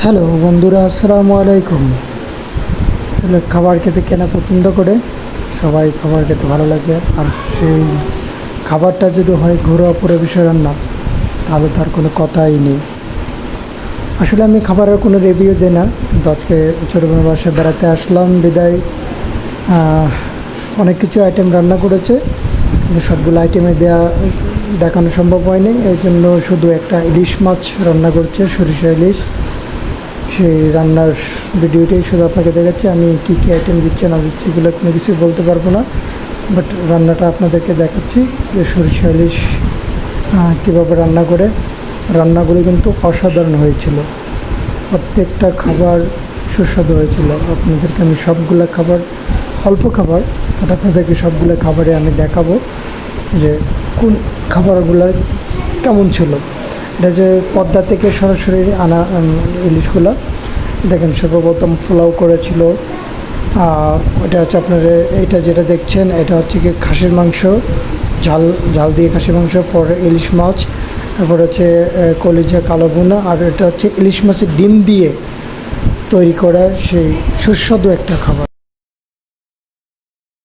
Hello বন্ধুরা, আসসালামু আলাইকুম। আসলে খাবার খেতে কেনা পছন্দ করে, সবাই খাবার খেতে ভালো লাগে। আর সেই খাবারটা যদি হয় ঘরোয়া পরিবেশে রান্না, তাহলে তার কোনো কথাই নেই। আসলে আমি খাবারের কোনো রিভিউ দিই না, কিন্তু আজকে ছোটো বোনের বাসায় বেড়াতে আসলাম বিদায় অনেক কিছু আইটেম রান্না করেছে, কিন্তু সবগুলো আইটেমে দেখানো সম্ভব হয়নি। এই জন্য শুধু একটা ইলিশ মাছ রান্না করছে, সরিষা ইলিশ। সেই রান্নার ভিডিওটাই শুধু আপনাকে দেখাচ্ছি। আমি কী কী আইটেম দিচ্ছে না দিচ্ছি এগুলো কোনো কিছু বলতে পারবো না, বাট রান্নাটা আপনাদেরকে দেখাচ্ছি যে সরিষা ইলিশ কীভাবে রান্না করে। রান্নাগুলি কিন্তু অসাধারণ হয়েছিল, প্রত্যেকটা খাবার সুস্বাদু হয়েছিল। আপনাদেরকে আমি সবগুলো খাবার, অল্প খাবার, বাট আপনাদেরকে সবগুলো খাবারে আমি দেখাবো যে কোন খাবারগুলো কেমন ছিল। এটা যে পদ্মা থেকে সরাসরি আনা ইলিশগুলো। দেখেন, সর্বপ্রথম পোলাও করেছিল। ওটা হচ্ছে আপনার, এইটা যেটা দেখছেন এটা হচ্ছে কি খাসির মাংস, ঝাল ঝাল দিয়ে খাসির মাংস, পরে ইলিশ মাছ, তারপর হচ্ছে কলিজা কালো ভুনা, আর এটা হচ্ছে ইলিশ মাছের ডিম দিয়ে তৈরি করা সেই সুস্বাদু একটা খাবার।